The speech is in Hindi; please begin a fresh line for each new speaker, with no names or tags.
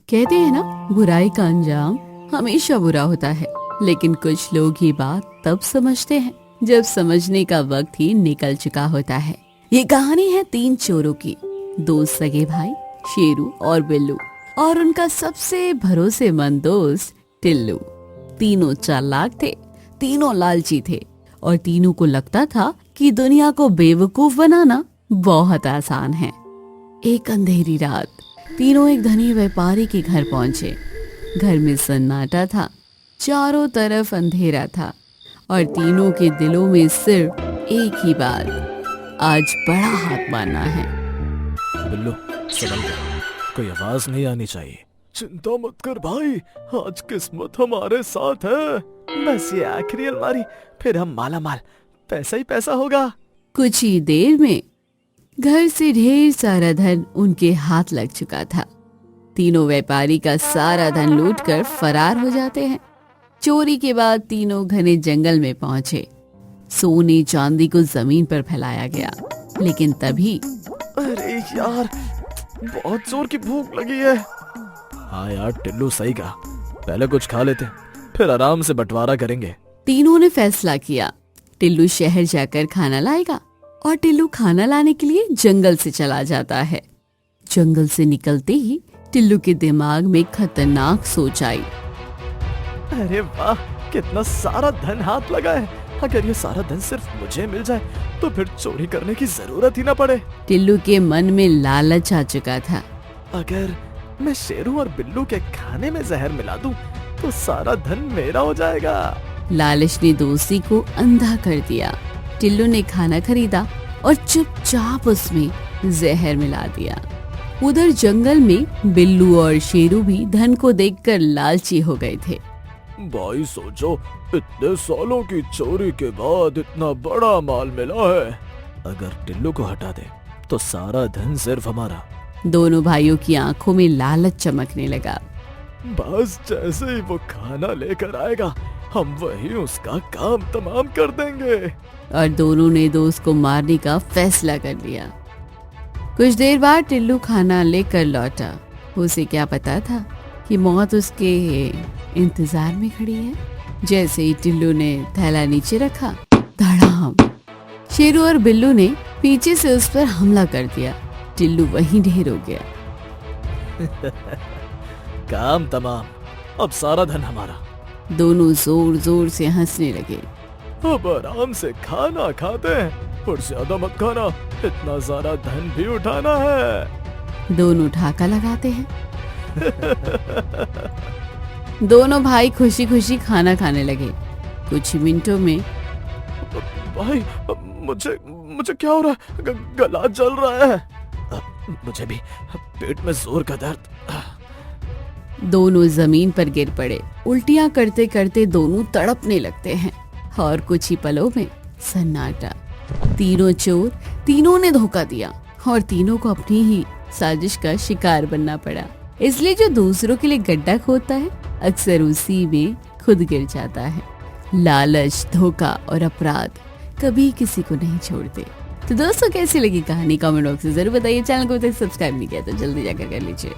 कहते हैं ना, बुराई का अंजाम हमेशा बुरा होता है, लेकिन कुछ लोग ये बात तब समझते हैं जब समझने का वक्त ही निकल चुका होता है। ये कहानी है 3 चोरों की, 2 सगे भाई शेरू और बिल्लू और उनका सबसे भरोसेमंद दोस्त टिल्लू। तीनों चालाक थे, तीनों लालची थे और तीनों को लगता था कि दुनिया को बेवकूफ बनाना बहुत आसान है। एक अंधेरी रात तीनों एक धनी व्यापारी के घर पहुंचे। घर में सन्नाटा था, चारों तरफ अंधेरा था और तीनों के दिलों में सिर्फ एक ही बात, आज बड़ा हाथ मारना है।
बिल्लू संभल कर, कोई आवाज नहीं आनी चाहिए। चिंता मत कर भाई, आज किस्मत हमारे साथ है। बस ये आखिरी अलमारी, फिर हम माला माल, पैसा ही पैसा होगा।
कुछ ही देर में घर से ढेर सारा धन उनके हाथ लग चुका था। तीनों व्यापारी का सारा धन लूटकर फरार हो जाते हैं। चोरी के बाद तीनों घने जंगल में पहुंचे। सोने चांदी को जमीन पर फैलाया गया, लेकिन तभी
अरे यार, बहुत जोर की भूख लगी है। हाँ यार, टिल्लू सही कहा, पहले कुछ खा लेते, फिर आराम से बंटवारा करेंगे।
तीनों ने फैसला किया, टिल्लू शहर जाकर खाना लाएगा और टिल्लू खाना लाने के लिए जंगल से चला जाता है। जंगल से निकलते ही टिल्लू के दिमाग में खतरनाक सोच आई।
अरे वाह, कितना सारा धन हाथ लगा है। अगर ये सारा धन सिर्फ मुझे मिल जाए तो फिर चोरी करने की जरूरत ही ना पड़े।
टिल्लू के मन में लालच आ चुका था।
अगर मैं शेरू और बिल्लू के खाने में जहर मिला दूं तो सारा धन मेरा हो जाएगा।
लालच ने दोस्ती को अंधा कर दिया। टिल्लू ने खाना खरीदा और चुपचाप उसमें जहर मिला दिया। उधर जंगल में बिल्लू और शेरू भी धन को देखकर लालची हो गए थे।
भाई सोचो, इतने सालों की चोरी के बाद इतना बड़ा माल मिला है। अगर टिल्लू को हटा दे तो सारा धन सिर्फ हमारा।
दोनों भाइयों की आंखों में लालच चमकने लगा।
बस जैसे ही वो खाना लेकर आएगा, हम वही उसका काम तमाम कर देंगे।
और दोनों ने दोस्त को मारने का फैसला कर लिया। कुछ देर बाद टिल्लू खाना लेकर लौटा। उसे क्या पता था कि मौत उसके इंतजार में खड़ी है। जैसे ही टिल्लू ने थैला नीचे रखा, धड़ाम, शेरू और बिल्लू ने पीछे से उस पर हमला कर दिया। टिल्लू वहीं ढेर हो गया।
काम तमाम, अब सारा धन हमारा।
दोनों जोर जोर से हंसने लगे।
अब आराम से खाना खाते हैं और ज्यादा मत खाना, इतना सारा धन भी उठाना है।
दोनों ठाका लगाते हैं। दोनों भाई खुशी खुशी खाना खाने लगे। कुछ मिनटों में
भाई, मुझे क्या हो रहा है? गला जल रहा है। मुझे भी, पेट में जोर का दर्द।
दोनों जमीन पर गिर पड़े। उल्टियां करते करते दोनों तड़पने लगते हैं और कुछ ही पलों में सन्नाटा। तीनों चोर, तीनों ने धोखा दिया और तीनों को अपनी ही साजिश का शिकार बनना पड़ा। इसलिए जो दूसरों के लिए गड्ढा खोदता है, अक्सर उसी में खुद गिर जाता है। लालच, धोखा और अपराध कभी किसी को नहीं छोड़ते। तो दोस्तों, कैसी लगी कहानी? कमेंट बॉक्स में जरूर बताइए। चैनल को अभी तक सब्सक्राइब नहीं किया तो जल्दी जाकर कर लीजिए।